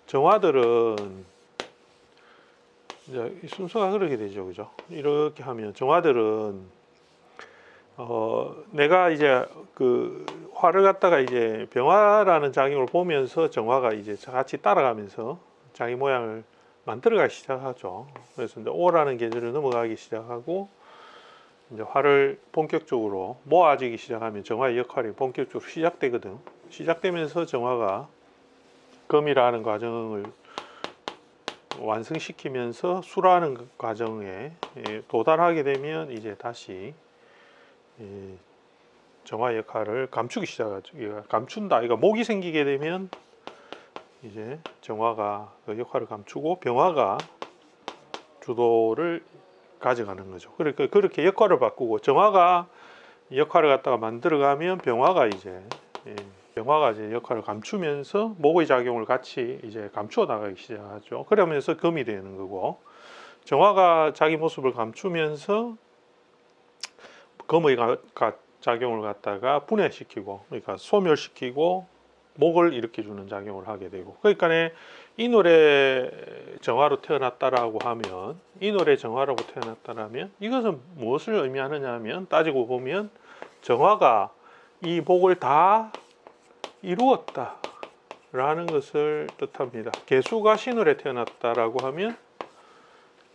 정화들은 이제 순서가 그렇게 되죠, 그죠? 이렇게 하면 정화들은 내가 이제 그 화를 갖다가 이제 병화라는 작용을 보면서 정화가 이제 같이 따라가면서 자기 모양을 만들어가기 시작하죠. 그래서 이제 오라는 계절을 넘어가기 시작하고 이제 화를 본격적으로 모아지기 시작하면 정화의 역할이 본격적으로 시작되거든. 시작되면서 정화가 금이라는 과정을 완성시키면서 수라는 과정에 도달하게 되면 이제 다시 정화 역할을 감추기 시작하죠. 감춘다. 이거 목이 생기게 되면 이제 정화가 그 역할을 감추고 병화가 주도를 가져가는 거죠. 그러니까 그렇게 역할을 바꾸고 정화가 역할을 갖다가 만들어가면 병화가 이제 역할을 감추면서 목의 작용을 같이 이제 감추어 나가기 시작하죠. 그러면서 금이 되는 거고, 정화가 자기 모습을 감추면서 금의 작용을 갖다가 분해시키고, 그러니까 소멸시키고 목을 일으켜주는 작용을 하게 되고, 그러니까 이 노래 정화로 태어났다라고 하면, 이 노래 정화라고 태어났다라면 이것은 무엇을 의미하느냐 하면, 따지고 보면 정화가 이 목을 다 이루었다 라는 것을 뜻합니다. 개수가 신월에 태어났다라고 하면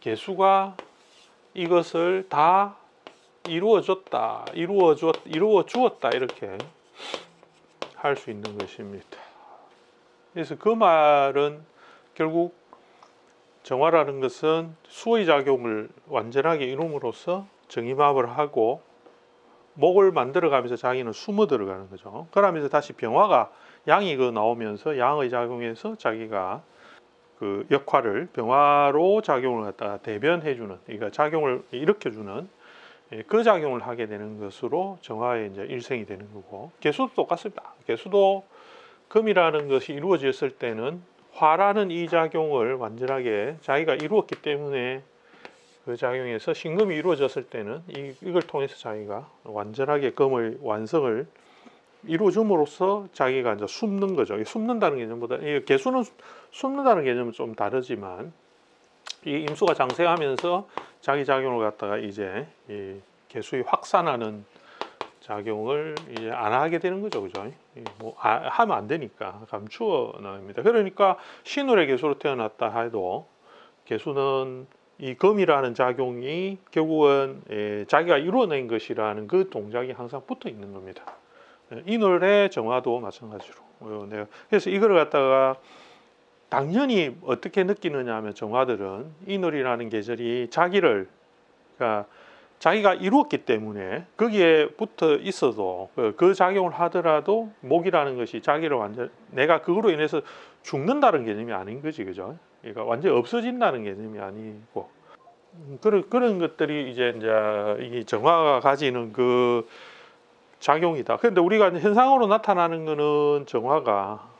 개수가 이것을 다 이루어 주었다 이렇게 할 수 있는 것입니다. 그래서 그 말은 결국 정화라는 것은 수의 작용을 완전하게 이룸으로써 정임합을 하고 목을 만들어가면서 자기는 숨어 들어가는 거죠. 그러면서 다시 병화가 양이 나오면서 양의 작용에서 자기가 그 역할을 병화로 작용을 갖다가 대변해주는, 그러니까 작용을 일으켜주는 그 작용을 하게 되는 것으로 정화의 이제 일생이 되는 거고, 개수도 똑같습니다. 개수도 금이라는 것이 이루어졌을 때는 화라는 이 작용을 완전하게 자기가 이루었기 때문에 그 작용에서 신금이 이루어졌을 때는 이걸 통해서 자기가 완전하게 금의 완성을 이루어줌으로써 자기가 이제 숨는 거죠. 숨는다는 개념보다 개수는 숨는다는 개념은 좀 다르지만 이 임수가 장생하면서 자기 작용을 갖다가 이제 이 개수의 확산하는 작용을 이제 안 하게 되는 거죠, 그죠? 하면 안 되니까 감추어 나옵니다. 그러니까 신월의 개수로 태어났다 해도 개수는 이 금이라는 작용이 결국은 자기가 이루어낸 것이라는 그 동작이 항상 붙어 있는 겁니다. 인월의 정화도 마찬가지로. 그래서 이걸 갖다가 당연히 어떻게 느끼느냐 하면 정화들은 인월이라는 계절이 자기를, 그러니까 자기가 이루었기 때문에 거기에 붙어 있어도 그 작용을 하더라도 목이라는 것이 자기를 완전 내가 그거로 인해서 죽는다는 개념이 아닌 거지, 그죠? 그러니까 완전히 없어진다는 개념이 아니고 그런 것들이 이제 이 정화가 가지는 그 작용이다. 그런데 우리가 현상으로 나타나는 거는 정화가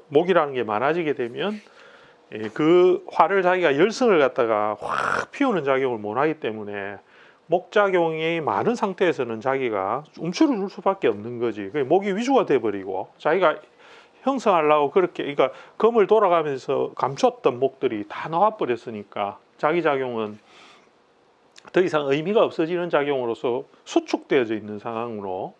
목이라는 게 많아지게 되면 그 화를 자기가 열성을 갖다가 확 피우는 작용을 못하기 때문에 목작용이 많은 상태에서는 자기가 움츠러 줄 수밖에 없는 거지. 목이 위주가 돼버리고 자기가 형성하려고 그렇게, 그러니까 금을 돌아가면서 감췄던 목들이 다 나와버렸으니까 자기 작용은 더 이상 의미가 없어지는 작용으로서 수축되어져 있는 상황으로,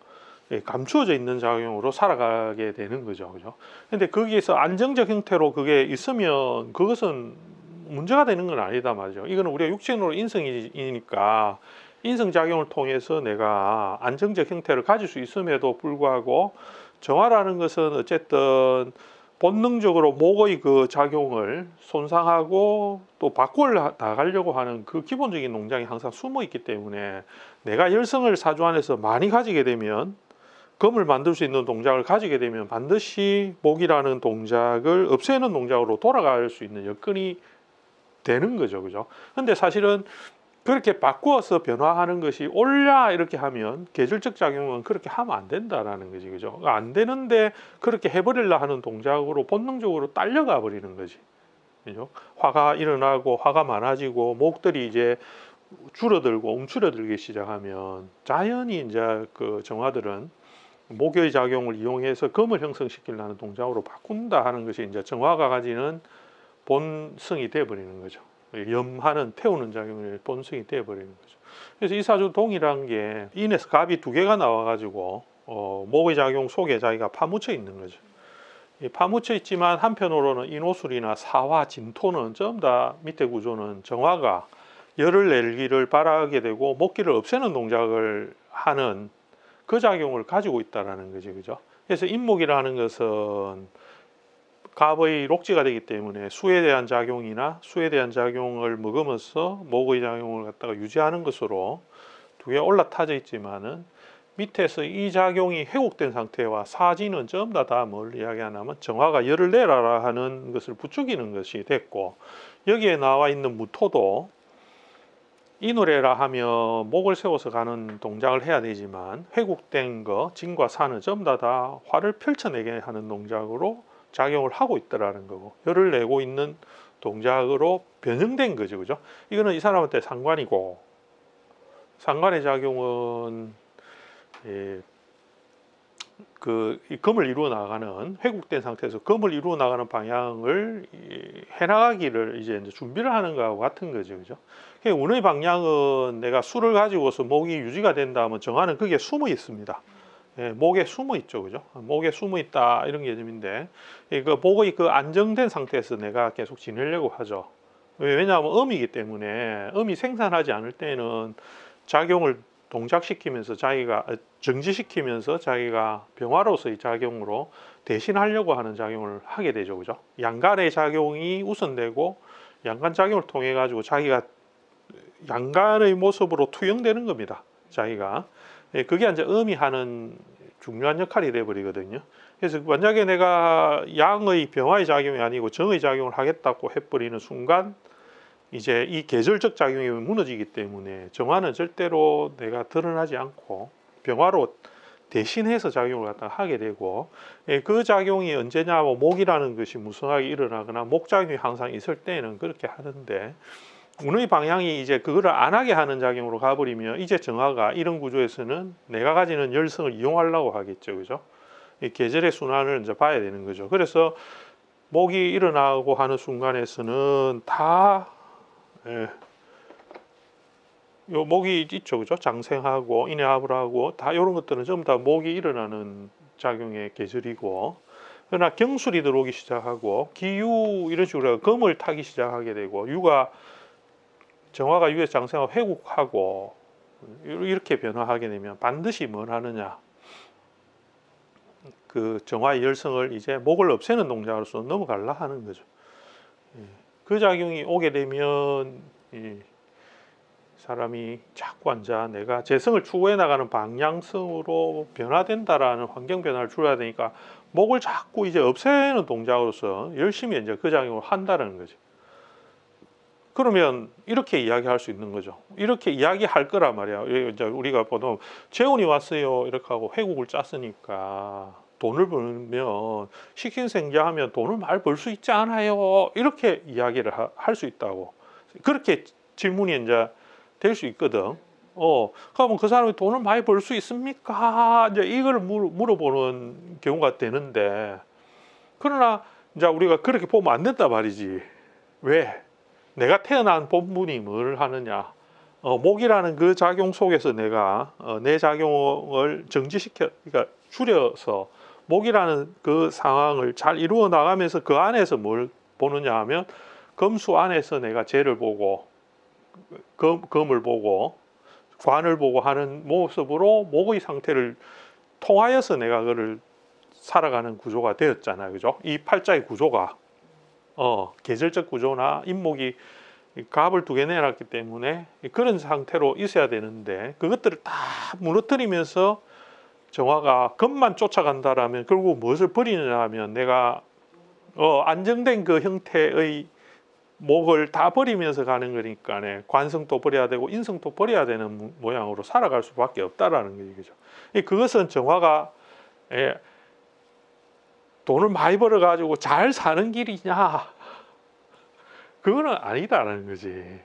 감추어져 있는 작용으로 살아가게 되는 거죠, 그죠? 근데 거기에서 안정적 형태로 그게 있으면 그것은 문제가 되는 건 아니다 말이죠. 이거는 우리가 육신으로 인성이니까 인성작용을 통해서 내가 안정적 형태를 가질 수 있음에도 불구하고 정화라는 것은 어쨌든 본능적으로 목의 그 작용을 손상하고 또 바꿔 나가려고 하는 그 기본적인 농장이 항상 숨어 있기 때문에 내가 열성을 사주 안에서 많이 가지게 되면, 금을 만들 수 있는 동작을 가지게 되면 반드시 목이라는 동작을 없애는 동작으로 돌아갈 수 있는 여건이 되는 거죠, 그죠? 근데 사실은 그렇게 바꾸어서 변화하는 것이 옳냐 이렇게 하면 계절적 작용은 그렇게 하면 안 된다라는 거지, 그죠? 안 되는데 그렇게 해버리려 하는 동작으로 본능적으로 딸려가 버리는 거지, 그죠? 화가 일어나고 화가 많아지고 목들이 이제 줄어들고 움츠러들기 시작하면 자연히 이제 그 정화들은 목의 작용을 이용해서 검을 형성시키려는 동작으로 바꾼다 하는 것이 이제 정화가 가지는 본성이 되어버리는 거죠. 염하는 태우는 작용이 본성이 되어버리는 거죠. 그래서 이 사주 동이란 게 인에서 갑이 두 개가 나와가지고 목의 작용 속에 자기가 파묻혀 있는 거죠. 파묻혀 있지만 한편으로는 인호술이나 사화, 진토는 전부 다 밑에 구조는 정화가 열을 내기를 바라게 되고 목기를 없애는 동작을 하는 그 작용을 가지고 있다라는 거죠, 그죠? 그래서 인목이라는 것은 갑의 록지가 되기 때문에 수에 대한 작용이나 수에 대한 작용을 먹으면서 목의 작용을 갖다가 유지하는 것으로 두 개 올라타져 있지만은 밑에서 이 작용이 회복된 상태와 사지는 전부 다 뭘 이야기하냐면 정화가 열을 내라라 하는 것을 부추기는 것이 됐고, 여기에 나와 있는 무토도 이 노래라 하면 목을 세워서 가는 동작을 해야 되지만 회복된 거 진과 사는 전부 다 화를 펼쳐내게 하는 동작으로 작용을 하고 있더라는 거고, 열을 내고 있는 동작으로 변형된 거죠, 그죠? 이거는 이 사람한테 상관이고, 상관의 작용은 이 검을 이루어 나가는, 회복된 상태에서 검을 이루어 나가는 방향을 해나가기를 이제 준비를 하는 거하고 같은 거죠, 그죠? 운의 방향은 내가 수를 가지고서 목이 유지가 된다 하면 정화는 그게 숨어 있습니다. 목에 숨어 있죠, 그죠? 목에 숨어 있다 이런 개념인데, 그 목의 그 안정된 상태에서 내가 계속 지내려고 하죠. 왜냐하면 음이기 때문에, 음이 생산하지 않을 때는 작용을 동작시키면서 자기가 정지시키면서 자기가 병화로서의 작용으로 대신하려고 하는 작용을 하게 되죠, 그죠? 양간의 작용이 우선되고 양간 작용을 통해 가지고 자기가 양간의 모습으로 투영되는 겁니다, 자기가. 그게 이제 음이 하는 중요한 역할이 되어버리거든요. 그래서 만약에 내가 양의 병화의 작용이 아니고 정의 작용을 하겠다고 해버리는 순간 이제 이 계절적 작용이 무너지기 때문에 정화는 절대로 내가 드러나지 않고 병화로 대신해서 작용을 갖다가 하게 되고, 그 작용이 언제냐, 목이라는 것이 무성하게 일어나거나 목작용이 항상 있을 때는 그렇게 하는데, 운의 방향이 이제 그거를 안 하게 하는 작용으로 가버리면 이제 정화가 이런 구조에서는 내가 가지는 열성을 이용하려고 하겠죠, 그죠? 이 계절의 순환을 이제 봐야 되는 거죠. 그래서 목이 일어나고 하는 순간에서는 다 요 목이 있죠, 그죠? 장생하고 인해합을하고 다 이런 것들은 전부 다 목이 일어나는 작용의 계절이고, 그러나 경술이 들어오기 시작하고 기유 이런 식으로 금을 타기 시작하게 되고, 정화가 유에 장생하고 회국하고 이렇게 변화하게 되면 반드시 뭘 하느냐, 그 정화의 열성을 이제 목을 없애는 동작으로서 넘어가려 하는 거죠. 그 작용이 오게 되면 사람이 자꾸 앉아 내가 재성을 추구해 나가는 방향성으로 변화된다라는 환경 변화를 줄여야 되니까 목을 자꾸 이제 없애는 동작으로서 열심히 이제 그 작용을 한다는 거죠. 그러면 이렇게 이야기할 수 있는 거죠. 이렇게 이야기할 거란 말이야. 이제 우리가 보통 재혼이 왔어요 이렇게 하고 회국을 짰으니까 돈을 벌면 식신생자하면 돈을 많이 벌 수 있지 않아요, 이렇게 이야기를 할 수 있다고. 그렇게 질문이 이제 될 수 있거든. 그러면 그 사람이 돈을 많이 벌 수 있습니까? 이제 이걸 물어보는 경우가 되는데, 그러나 이제 우리가 그렇게 보면 안 된다 말이지. 왜? 내가 태어난 본분이 뭘 하느냐? 목이라는 그 작용 속에서 내가 내 작용을 그러니까 줄여서 목이라는 그 상황을 잘 이루어 나가면서 그 안에서 뭘 보느냐 하면, 금수 안에서 내가 재를 보고 금을 보고 관을 보고 하는 모습으로 목의 상태를 통하여서 내가 그를 살아가는 구조가 되었잖아요, 그죠? 이 팔자의 구조가 계절적 구조나 인목이 갑을 두 개 내놨기 때문에 그런 상태로 있어야 되는데, 그것들을 다 무너뜨리면서 정화가 금만 쫓아간다라면 결국 무엇을 버리느냐 하면, 내가 안정된 그 형태의 목을 다 버리면서 가는 거니까 관성도 버려야 되고 인성도 버려야 되는 모양으로 살아갈 수밖에 없다라는 거죠. 그것은 정화가 돈을 많이 벌어 가지고 잘 사는 길이냐, 그거는 아니다라는 거지.